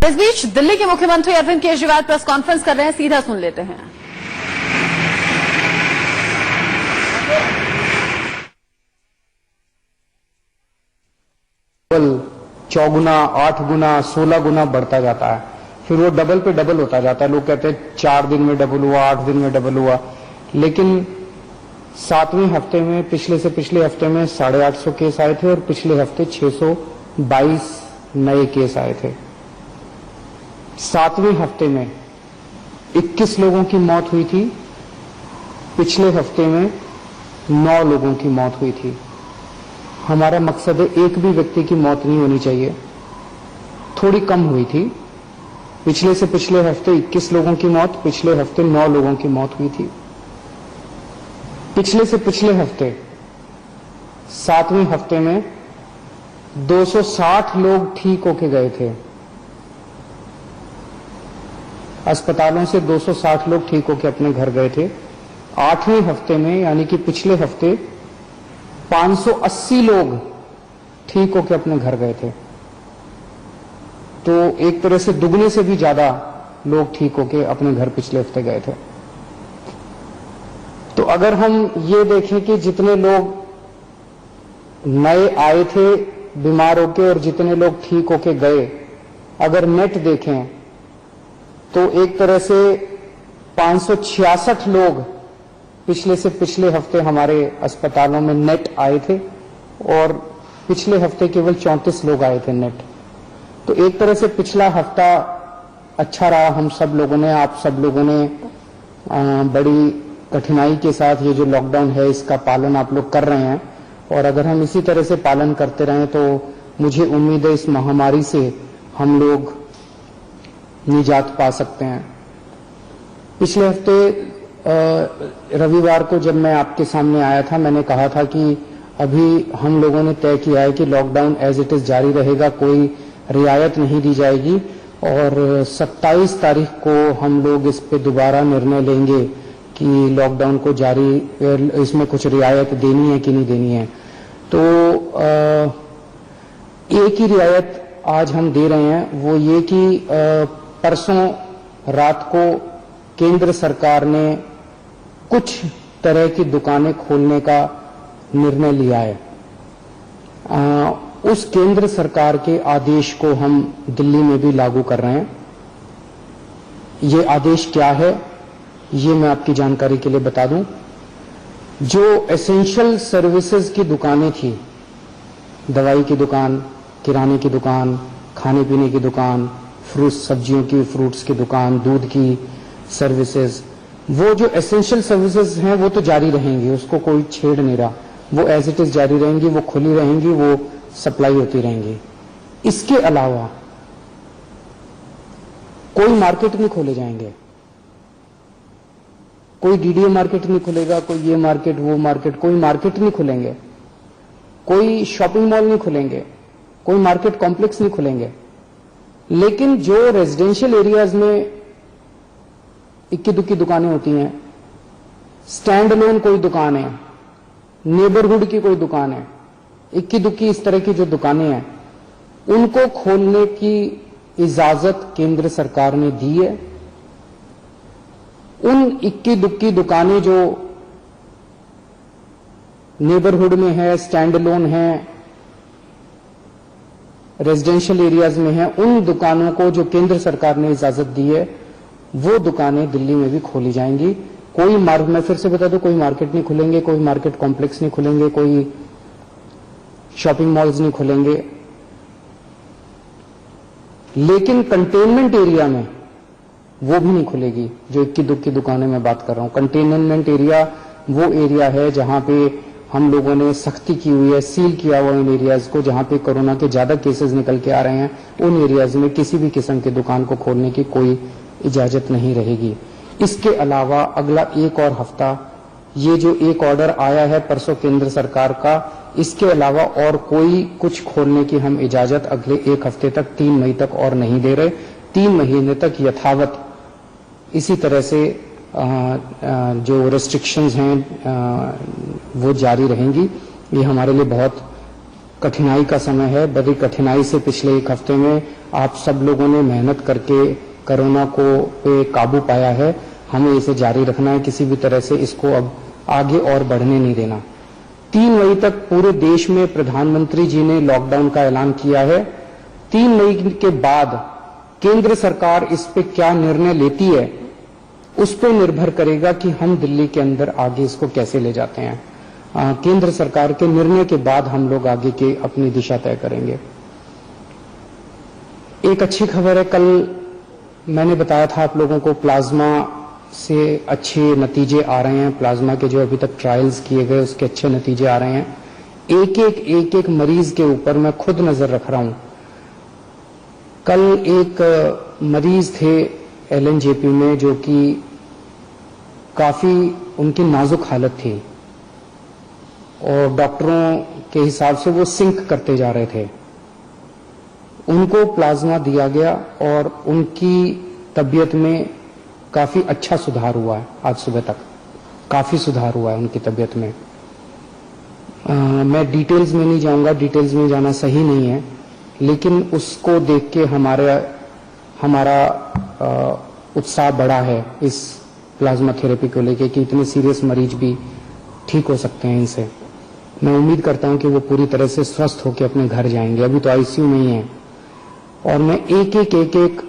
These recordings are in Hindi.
इस बीच दिल्ली के मुख्यमंत्री अरविंद केजरीवाल प्रेस कॉन्फ्रेंस कर रहे हैं, सीधा सुन लेते हैं। चौगुना, 8 गुना, 16 गुना बढ़ता जाता है, फिर वो डबल पे डबल होता जाता है। लोग कहते हैं 4 दिन में डबल हुआ, 8 दिन में डबल हुआ, लेकिन 7वें हफ्ते में, पिछले से पिछले हफ्ते में 850 केस आए थे और पिछले हफ्ते 622 नए केस आए थे। 7वें हफ्ते में 21 लोगों की मौत हुई थी, पिछले हफ्ते में 9 लोगों की मौत हुई थी। हमारा मकसद है एक भी व्यक्ति की मौत नहीं होनी चाहिए। थोड़ी कम हुई थी, पिछले से पिछले हफ्ते 21 लोगों की मौत, पिछले हफ्ते 9 लोगों की मौत हुई थी। पिछले से पिछले हफ्ते 7वें हफ्ते में 260 लोग ठीक होके गए थे। अस्पतालों से 260 लोग ठीक होके अपने घर गए थे। 8वें हफ्ते में, यानी कि पिछले हफ्ते 580 लोग ठीक होके अपने घर गए थे। तो एक तरह से दुगने से भी ज्यादा लोग ठीक होके अपने घर पिछले हफ्ते गए थे। तो अगर हम ये देखें कि जितने लोग नए आए थे बीमार होके और जितने लोग ठीक होके गए, अगर नेट देखें तो एक तरह से 566 लोग पिछले से पिछले हफ्ते हमारे अस्पतालों में नेट आए थे और पिछले हफ्ते केवल 34 लोग आए थे नेट। तो एक तरह से पिछला हफ्ता अच्छा रहा। हम सब लोगों ने, आप सब लोगों ने बड़ी कठिनाई के साथ ये जो लॉकडाउन है इसका पालन आप लोग कर रहे हैं, और अगर हम इसी तरह से पालन करते रहें तो मुझे उम्मीद है इस महामारी से हम लोग निजात पा सकते हैं। पिछले हफ्ते रविवार को जब मैं आपके सामने आया था, मैंने कहा था कि अभी हम लोगों ने तय किया है कि लॉकडाउन एज इट इज जारी रहेगा, कोई रियायत नहीं दी जाएगी, और 27 तारीख को हम लोग इस पे दोबारा निर्णय लेंगे कि लॉकडाउन को जारी, इसमें कुछ रियायत देनी है कि नहीं देनी है। तो एक ही रियायत आज हम दे रहे हैं, वो ये कि परसों रात को केंद्र सरकार ने कुछ तरह की दुकानें खोलने का निर्णय लिया है। उस केंद्र सरकार के आदेश को हम दिल्ली में भी लागू कर रहे हैं। ये आदेश क्या है, ये मैं आपकी जानकारी के लिए बता दूं। जो एसेंशियल सर्विसेज की दुकानें थी, दवाई की दुकान, किराने की दुकान, खाने पीने की दुकान, सब्जियों की, फ्रूट्स की दुकान, दूध की सर्विसेज, वो जो एसेंशियल सर्विसेज हैं वो तो जारी रहेंगी, उसको कोई छेड़ नहीं रहा, वो एज इट इज जारी रहेंगी, वो खुली रहेंगी, वो सप्लाई होती रहेंगी। इसके अलावा कोई मार्केट नहीं खोले जाएंगे, कोई डीडीए मार्केट नहीं खुलेगा, कोई ये मार्केट वो मार्केट, कोई मार्केट नहीं खुलेंगे, कोई शॉपिंग मॉल नहीं खुलेंगे, कोई मार्केट कॉम्प्लेक्स नहीं खुलेंगे। लेकिन जो रेजिडेंशियल एरियाज में इक्की दुक्की दुकानें होती हैं, स्टैंड अलोन कोई दुकान है, नेबरहुड की कोई दुकान है, इक्की दुक्की इस तरह की जो दुकानें हैं, उनको खोलने की इजाजत केंद्र सरकार ने दी है। उन इक्की दुक्की दुकानें जो नेबरहुड में है, स्टैंड अलोन है, रेजिडेंशियल एरियाज में है, उन दुकानों को जो केंद्र सरकार ने इजाजत दी है वो दुकानें दिल्ली में भी खोली जाएंगी। कोई मैं फिर से बता दूं, कोई मार्केट नहीं खुलेंगे, कोई मार्केट कॉम्प्लेक्स नहीं खुलेंगे, कोई शॉपिंग मॉल्स नहीं खुलेंगे। लेकिन कंटेनमेंट एरिया में वो भी नहीं खुलेगी, जो इक्की दुक्की दुकानें मैं बात कर रहा हूं। कंटेनमेंट एरिया वो एरिया है जहां पे हम लोगों ने सख्ती की हुई है, सील किया हुआ इन एरियाज को, जहां पे कोरोना के ज्यादा केसेस निकल के आ रहे हैं, उन एरियाज में किसी भी किस्म की दुकान को खोलने की कोई इजाजत नहीं रहेगी। इसके अलावा अगला एक और हफ्ता, ये जो एक ऑर्डर आया है परसों केंद्र सरकार का, इसके अलावा और कोई कुछ खोलने की हम इजाजत अगले एक हफ्ते तक, 3 मई तक और नहीं दे रहे। 3 महीने तक यथावत इसी तरह से जो रेस्ट्रिक्शंस हैं वो जारी रहेंगी। ये हमारे लिए बहुत कठिनाई का समय है। बड़ी कठिनाई से पिछले एक हफ्ते में आप सब लोगों ने मेहनत करके कोरोना को पे काबू पाया है। हमें इसे जारी रखना है, किसी भी तरह से इसको अब आगे और बढ़ने नहीं देना। 3 मई तक पूरे देश में प्रधानमंत्री जी ने लॉकडाउन का ऐलान किया है। 3 मई के बाद केंद्र सरकार इस पे क्या निर्णय लेती है, उस पर निर्भर करेगा कि हम दिल्ली के अंदर आगे इसको कैसे ले जाते हैं। केंद्र सरकार के निर्णय के बाद हम लोग आगे की अपनी दिशा तय करेंगे। एक अच्छी खबर है, कल मैंने बताया था आप लोगों को प्लाज्मा से अच्छे नतीजे आ रहे हैं। प्लाज्मा के जो अभी तक ट्रायल्स किए गए उसके अच्छे नतीजे आ रहे हैं। एक एक मरीज के ऊपर मैं खुद नजर रख रहा हूं। कल एक मरीज थे एलएनजेपी में जो कि काफी उनकी नाजुक हालत थी और डॉक्टरों के हिसाब से वो सिंक करते जा रहे थे। उनको प्लाज्मा दिया गया और उनकी तबीयत में काफी अच्छा सुधार हुआ है। आज सुबह तक काफी सुधार हुआ है उनकी तबीयत में। मैं डिटेल्स में नहीं जाऊंगा, डिटेल्स में जाना सही नहीं है, लेकिन उसको देख के हमारा उत्साह बढ़ा है इस प्लाज्मा थेरेपी को लेके कि इतने सीरियस मरीज भी ठीक हो सकते हैं इनसे। मैं उम्मीद करता हूं कि वो पूरी तरह से स्वस्थ होकर अपने घर जाएंगे। अभी तो आईसीयू में ही है और मैं एक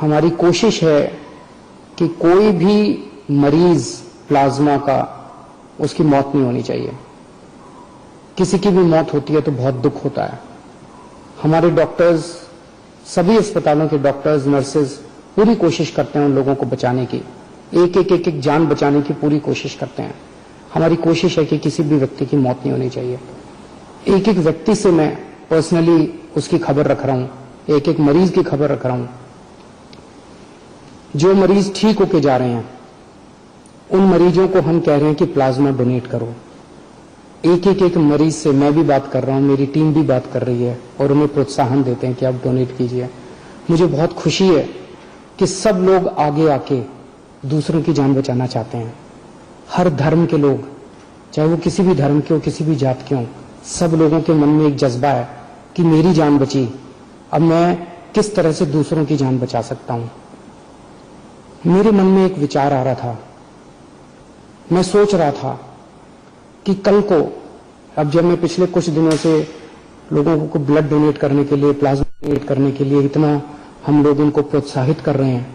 हमारी कोशिश है कि कोई भी मरीज प्लाज्मा का उसकी मौत नहीं होनी चाहिए। किसी की भी मौत होती है तो बहुत दुख होता है। हमारे डॉक्टर्स, सभी अस्पतालों के डॉक्टर्स, नर्सेज पूरी कोशिश करते हैं उन लोगों को बचाने की, एक जान बचाने की पूरी कोशिश करते हैं। हमारी कोशिश है कि किसी भी व्यक्ति की मौत नहीं होनी चाहिए। एक व्यक्ति से मैं पर्सनली उसकी खबर रख रहा हूं, एक मरीज की खबर रख रहा हूं। जो मरीज ठीक होके जा रहे हैं उन मरीजों को हम कह रहे हैं कि प्लाज्मा डोनेट करो। एक मरीज से मैं भी बात कर रहा हूं, मेरी टीम भी बात कर रही है और उन्हें प्रोत्साहन देते हैं कि आप डोनेट कीजिए। मुझे बहुत खुशी है कि सब लोग आगे आके दूसरों की जान बचाना चाहते हैं। हर धर्म के लोग, चाहे वो किसी भी धर्म के हो, किसी भी जात के हो, सब लोगों के मन में एक जज्बा है कि मेरी जान बची, अब मैं किस तरह से दूसरों की जान बचा सकता हूं। मेरे मन में एक विचार आ रहा था, मैं सोच रहा था कि कल को, अब जब मैं पिछले कुछ दिनों से लोगों को ब्लड डोनेट करने के लिए, प्लाज्मा डोनेट करने के लिए इतना हम लोग उनको प्रोत्साहित कर रहे हैं,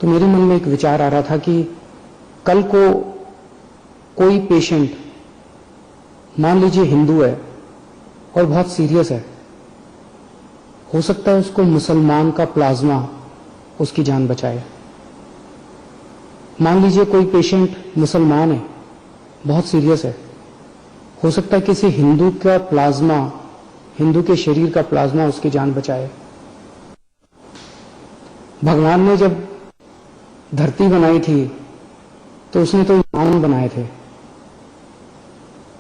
तो मेरे मन में एक विचार आ रहा था कि कल को कोई पेशेंट, मान लीजिए हिंदू है और बहुत सीरियस है, हो सकता है उसको मुसलमान का प्लाज्मा उसकी जान बचाए। मान लीजिए कोई पेशेंट मुसलमान है, बहुत सीरियस है, हो सकता है किसी हिंदू का प्लाज्मा, हिंदू के शरीर का प्लाज्मा उसकी जान बचाए। भगवान ने जब धरती बनाई थी तो उसने तो इंसान बनाए थे।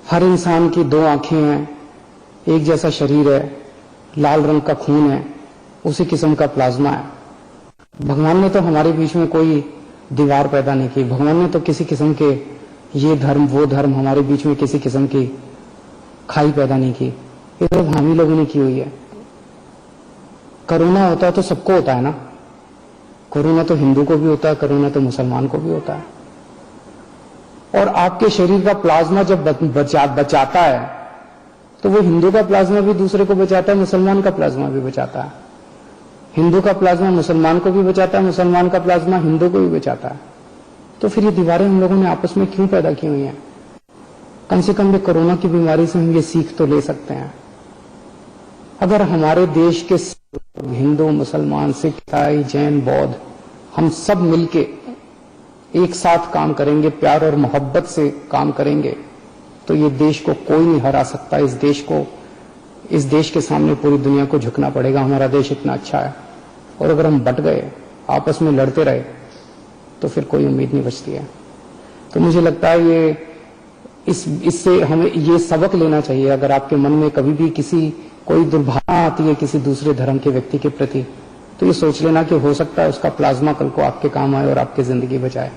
हर इंसान की 2 आंखें हैं, एक जैसा शरीर है, लाल रंग का खून है, उसी किस्म का प्लाज्मा है। भगवान ने तो हमारे बीच में कोई दीवार पैदा नहीं की। भगवान ने तो किसी किस्म के ये धर्म वो धर्म हमारे बीच में किसी किस्म की खाई पैदा नहीं की। ये तो हम ही लोगों ने की हुई है। कोरोना होता है तो सबको होता है ना, कोरोना तो हिंदू को भी होता है, कोरोना तो मुसलमान को भी होता है। और आपके शरीर का प्लाज्मा जब बचाता है तो वो हिंदू का प्लाज्मा भी दूसरे को बचाता है, मुसलमान का प्लाज्मा भी बचाता है। हिंदू का प्लाज्मा मुसलमान को भी बचाता है, मुसलमान का प्लाज्मा हिंदू को भी बचाता है। तो फिर ये दीवारें हम लोगों ने आपस में क्यों पैदा की हुई हैं? कम से कम ये कोरोना की बीमारी से हम ये सीख तो ले सकते हैं। अगर हमारे देश के हिंदू, मुसलमान, सिख, ईसाई, जैन, बौद्ध, हम सब मिलके एक साथ काम करेंगे, प्यार और मोहब्बत से काम करेंगे, तो ये देश को कोई नहीं हरा सकता। इस देश के सामने पूरी दुनिया को झुकना पड़ेगा। हमारा देश इतना अच्छा है और अगर हम बट गए, आपस में लड़ते रहे, तो फिर कोई उम्मीद नहीं बचती है। तो मुझे लगता है इससे हमें ये सबक लेना चाहिए। अगर आपके मन में कभी भी कोई दुर्भावना आती है किसी दूसरे धर्म के व्यक्ति के प्रति, तो ये सोच लेना कि हो सकता है उसका प्लाज्मा कल को आपके काम आए और आपकी जिंदगी बचाए।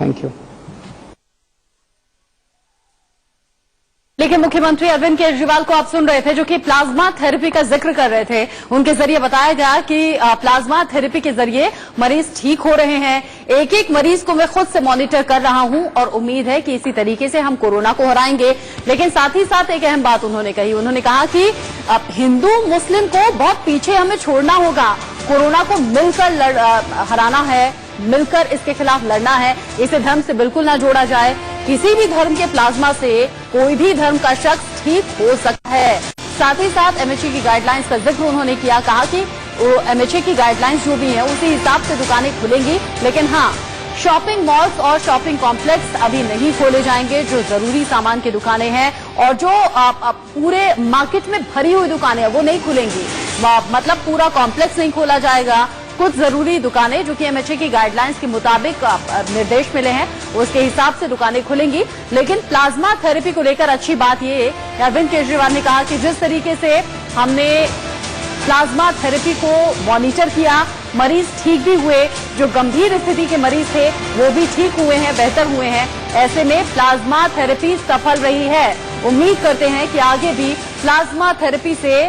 Thank you. लेकिन मुख्यमंत्री अरविंद केजरीवाल को आप सुन रहे थे, जो कि प्लाज्मा थेरेपी का जिक्र कर रहे थे। उनके जरिए बताया गया कि प्लाज्मा थेरेपी के जरिए मरीज ठीक हो रहे हैं। एक एक मरीज को मैं खुद से मॉनिटर कर रहा हूं और उम्मीद है कि इसी तरीके से हम कोरोना को हराएंगे। लेकिन साथ ही साथ एक अहम बात उन्होंने कही, उन्होंने कहा कि अब हिंदू मुस्लिम को बहुत पीछे हमें छोड़ना होगा, कोरोना को मिलकर हराना है, मिलकर इसके खिलाफ लड़ना है, इसे धर्म से बिल्कुल ना जोड़ा जाए। किसी भी धर्म के प्लाज्मा से कोई भी धर्म का शख्स ठीक हो सकता है। साथ ही साथ एमएचए की गाइडलाइंस का जिक्र उन्होंने किया, कहा कि एमएचए की गाइडलाइंस जो भी है उसी हिसाब से दुकानें खुलेंगी, लेकिन हाँ, शॉपिंग मॉल्स और शॉपिंग कॉम्प्लेक्स अभी नहीं खोले जाएंगे। जो जरूरी सामान की दुकानें हैं और जो पूरे मार्केट में भरी हुई दुकानें हैं वो नहीं खुलेंगी, मतलब पूरा कॉम्प्लेक्स नहीं खोला जाएगा। कुछ जरूरी दुकानें जो कि एमएचए की गाइडलाइंस के मुताबिक निर्देश मिले हैं उसके हिसाब से दुकानें खुलेंगी। लेकिन प्लाज्मा थेरेपी को लेकर अच्छी बात ये अरविंद केजरीवाल ने कहा कि जिस तरीके से हमने प्लाज्मा थेरेपी को मॉनिटर किया, मरीज ठीक भी हुए, जो गंभीर स्थिति के मरीज थे वो भी ठीक हुए हैं, बेहतर हुए हैं। ऐसे में प्लाज्मा थेरेपी सफल रही है। उम्मीद करते हैं कि आगे भी प्लाज्मा थेरेपी से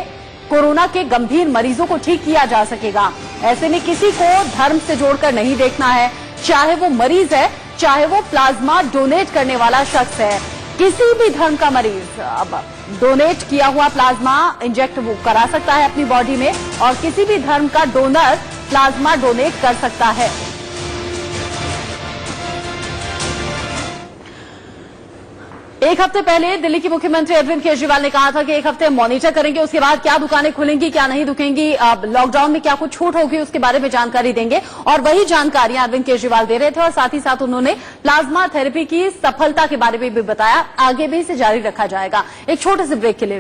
कोरोना के गंभीर मरीजों को ठीक किया जा सकेगा। ऐसे में किसी को धर्म से जोड़कर नहीं देखना है, चाहे वो मरीज है, चाहे वो प्लाज्मा डोनेट करने वाला शख्स है। किसी भी धर्म का मरीज अब डोनेट किया हुआ प्लाज्मा इंजेक्ट वो करा सकता है अपनी बॉडी में, और किसी भी धर्म का डोनर प्लाज्मा डोनेट कर सकता है। एक हफ्ते पहले दिल्ली के मुख्यमंत्री अरविंद केजरीवाल ने कहा था कि एक हफ्ते मॉनिटर करेंगे, उसके बाद क्या दुकानें खुलेंगी, क्या नहीं दुखेंगी, लॉकडाउन में क्या कुछ छूट होगी, उसके बारे में जानकारी देंगे। और वही जानकारियां अरविंद केजरीवाल दे रहे थे और साथ ही साथ उन्होंने प्लाज्मा थेरेपी की सफलता के बारे में भी बताया। आगे भी इसे जारी रखा जाएगा। एक छोटे से ब्रेक के लिए